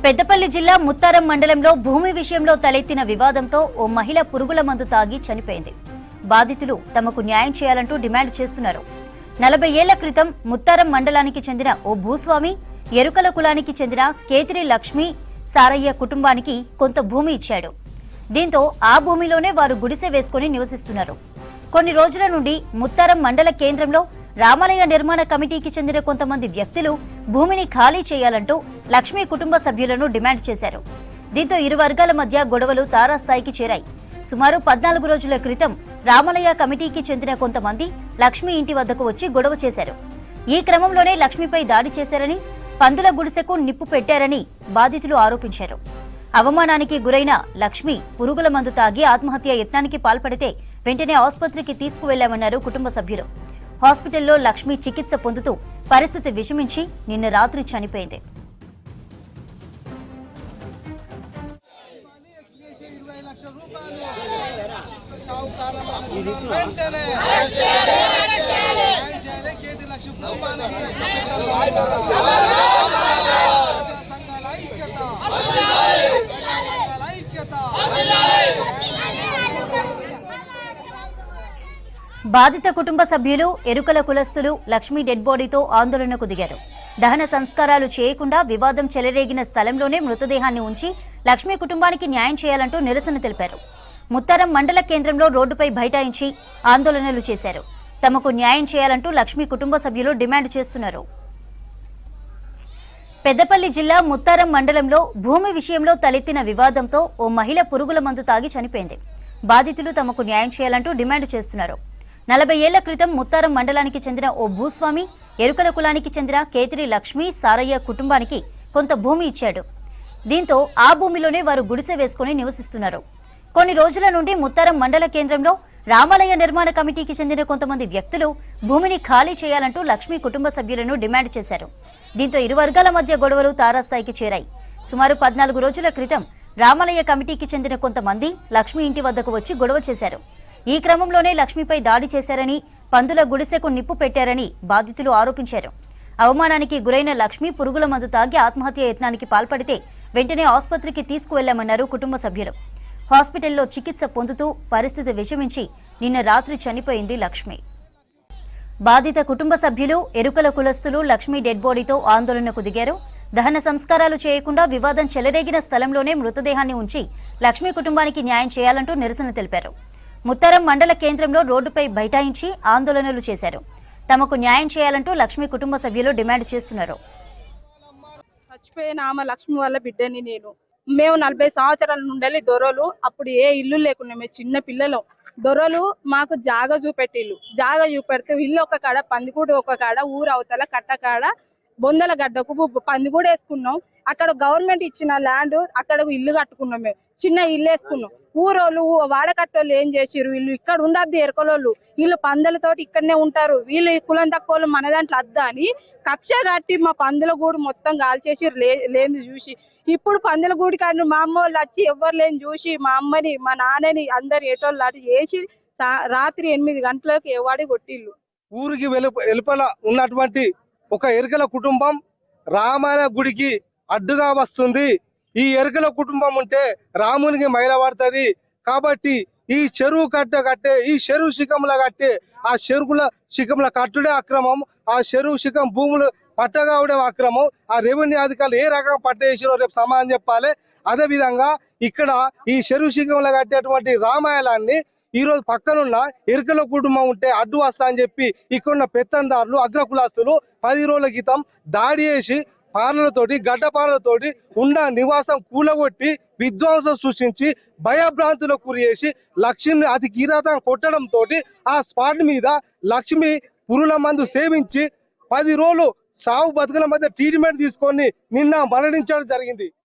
పెద్దపల్లి జిల్లా ముత్తారం మండలంలో భూమి విషయంలో తలెత్తిన వివాదంతో ఓ మహిళ పురుగుల మందు తాగి చనిపోయింది. బాధితులు తమకు న్యాయం చేయాలంటూ డిమాండ్ చేస్తున్నారు. 40 ఏళ్ల క్రితం ముత్తారం మండలానికి చెందిన ఓ భూస్వామి ఎరుకల కులానికి చెందిన కేతిరి లక్ష్మి సారయ్య కుటుంబానికి కొంత భూమి ఇచ్చాడు. దీంతో ఆ భూమిలోనే వారు గుడిసె వేసుకుని నివసిస్తున్నారు. కొన్ని రోజుల నుండి ముత్తారం మండల కేంద్రంలో రామాలయ నిర్మాణ కమిటీకి చెందిన కొంతమంది వ్యక్తులు భూమిని ఖాళీ చేయాలంటూ లక్ష్మీ కుటుంబ సభ్యులను డిమాండ్ చేశారు. దీంతో ఇరు వర్గాల మధ్య గొడవలు తారాస్థాయికి చేరాయి. సుమారు 14 రోజుల క్రితం రామాలయ కమిటీకి చెందిన కొంతమంది లక్ష్మి ఇంటి వద్దకు వచ్చి గొడవ చేశారు. ఈ క్రమంలోనే లక్ష్మిపై దాడి చేశారని, పందుల గుడిసెకు నిప్పు పెట్టారని బాధితులు ఆరోపించారు. అవమానానికి గురైన లక్ష్మి పురుగుల మందు తాగి ఆత్మహత్య యత్నానికి పాల్పడితే వెంటనే ఆసుపత్రికి తీసుకువెళ్లామన్నారు కుటుంబ సభ్యులు. హాస్పిటల్లో లక్ష్మి చికిత్స పొందుతూ పరిస్థితి విషమించి నిన్న రాత్రి చనిపోయింది. బాధిత కుటుంబ సభ్యులు ఎరుకల కులస్తులు లక్ష్మీ డెడ్ బాడీతో ఆందోళనకు దిగారు. దహన సంస్కారాలు చేయకుండా వివాదం చెలరేగిన స్థలంలోనే మృతదేహాన్ని ఉంచి లక్ష్మీ కుటుంబానికి న్యాయం చేయాలంటూ నిరసన తెలిపారు. ముత్తారం మండల కేంద్రంలో రోడ్డుపై బైఠాయించి ఆందోళనలు చేశారు. తమకు న్యాయం చేయాలంటూ లక్ష్మీ కుటుంబ సభ్యులు డిమాండ్ చేస్తున్నారు. పెద్దపల్లి జిల్లా ముత్తారం మండలంలో భూమి విషయంలో తలెత్తిన వివాదంతో ఓ మహిళ పురుగుల మందు తాగి చనిపోయింది. బాధితులు తమకు న్యాయం చేయాలంటూ డిమాండ్ చేస్తున్నారు. 40 ఏళ్ల క్రితం ముత్తారం మండలానికి చెందిన ఓ భూస్వామి ఎరుకల కులానికి చెందిన కేతిరి లక్ష్మి సారయ్య కుటుంబానికి కొంత భూమి ఇచ్చాడు. దీంతో ఆ భూమిలోనే వారు గుడిసె వేసుకుని నివసిస్తున్నారు. కొన్ని రోజుల నుండి ముత్తారం మండల కేంద్రంలో రామాలయ నిర్మాణ కమిటీకి చెందిన కొంతమంది వ్యక్తులు భూమిని ఖాళీ చేయాలంటూ లక్ష్మీ కుటుంబ సభ్యులను డిమాండ్ చేశారు. దీంతో ఇరు వర్గాల మధ్య గొడవలు తారాస్థాయికి చేరాయి. సుమారు 14 రోజుల క్రితం రామాలయ కమిటీకి చెందిన కొంతమంది లక్ష్మి ఇంటి వద్దకు వచ్చి గొడవ చేశారు. ఈ క్రమంలోనే లక్ష్మిపై దాడి చేశారని, పందుల గుడిసెకు నిప్పు పెట్టారని బాధితులు ఆరోపించారు. అవమానానికి గురైన లక్ష్మి పురుగుల మందు తాగి ఆత్మహత్య యత్నానికి పాల్పడితే వెంటనే ఆసుపత్రికి తీసుకువెళ్లామన్నారు కుటుంబ సభ్యులు. హాస్పిటల్లో చికిత్స పొందుతూ పరిస్థితి విషమించి నిన్న రాత్రి చనిపోయింది లక్ష్మి. బాధిత కుటుంబ సభ్యులు ఎరుకల కులస్తులు లక్ష్మీ డెడ్ బాడీతో ఆందోళనకు దిగారు. దహన సంస్కారాలు చేయకుండా వివాదం చెలరేగిన స్థలంలోనే మృతదేహాన్ని ఉంచి లక్ష్మీ కుటుంబానికి న్యాయం చేయాలంటూ నిరసన తెలిపారు. ముత్తారం మండల కేంద్రంలో రోడ్డుపై బైఠాయించి ఆందోళనలు చేశారు. తమకు న్యాయం చేయాలంటూ లక్ష్మీ కుటుంబ సభ్యులు డిమాండ్ చేస్తున్నారు. చచ్చిపోయిన ఆమె లక్ష్మి వాళ్ళ బిడ్డని నేను. మేము 40 సంవత్సరాల నుండి దొరలు, అప్పుడు ఏ ఇల్లు లేకుండా మేము చిన్న పిల్లలు. దొరలు మాకు జాగా చూపెట్టిల్లు. జాగా చూపెడితే ఇల్లు ఒక కాడ, పందిగూడు ఒక కాడ, ఊరు అవతల కట్టకాడ బొందల గడ్డకు పందిగూడ వేసుకున్నాం. అక్కడ గవర్నమెంట్ ఇచ్చిన ల్యాండ్, అక్కడ ఇల్లు కట్టుకున్నాం. మేము చిన్న ఇల్లు వేసుకున్నాం. ఊరోళ్ళు వాడకట్టోళ్ళు ఏం చేసిరు, వీళ్ళు ఇక్కడ ఉండద్దు ఎరకలోళ్ళు, వీళ్ళు పందులతోటి ఇక్కడనే ఉంటారు, వీళ్ళు కులం తక్కువ మన దాంట్లో అద్దా అని కక్ష కట్టి మా పందుల గూడు మొత్తం గాల్చేసిరు. లేని చూసి ఇప్పుడు పందుల గూడి కానీ మా అమ్మ వాళ్ళు వచ్చి ఎవరు లేని చూసి మా అమ్మని మా నాన్నని అందరు ఏటోళ్ళు అటు చేసి రాత్రి 8 గంటలకు ఎవడి కొట్టిల్లు. ఊరికి వెలుపల ఉన్నటువంటి ఒక ఎరుకల కుటుంబం రామాయణ గుడికి అడ్డుగా వస్తుంది. ఈ ఎరుకల కుటుంబం ఉంటే రామునికి మైలపడుతుంది. కాబట్టి ఈ చెరువు కట్టే ఈ చెరువు శిఖంల కట్టే ఆ చెరువుల శిఖంల కట్టుడే అక్రమం. ఆ చెరువు శిఖం భూములు పట్టగావడం అక్రమం. ఆ రెవెన్యూ అధికారులు ఏ రకంగా పట్టేసారో రేపు సమాధానం చెప్పాలి. అదే విధంగా ఇక్కడ ఈ చెరువు శిఖంలో కట్టేటువంటి రామాయణాన్ని ఈరోజు పక్కనున్న ఎరుకల కుటుంబం ఉంటే అడ్డు వస్తా అని చెప్పి ఇక్కడున్న పెత్తందారులు అగ్రకులాస్తులు 10 రోజుల క్రితం దాడి చేసి పాలనతోటి గడ్డపాలతోటి ఉన్న నివాసం కూలగొట్టి విధ్వంసం సృష్టించి భయభ్రాంతులకు గురి చేసి లక్ష్మిని అతి కిరాతం కొట్టడంతో ఆ స్పాట్ మీద లక్ష్మి పురుగుల మందు సేవించి 10 రోజులు సాగు బతుకుల మధ్య ట్రీట్మెంట్ తీసుకొని నిన్న మరణించడం జరిగింది.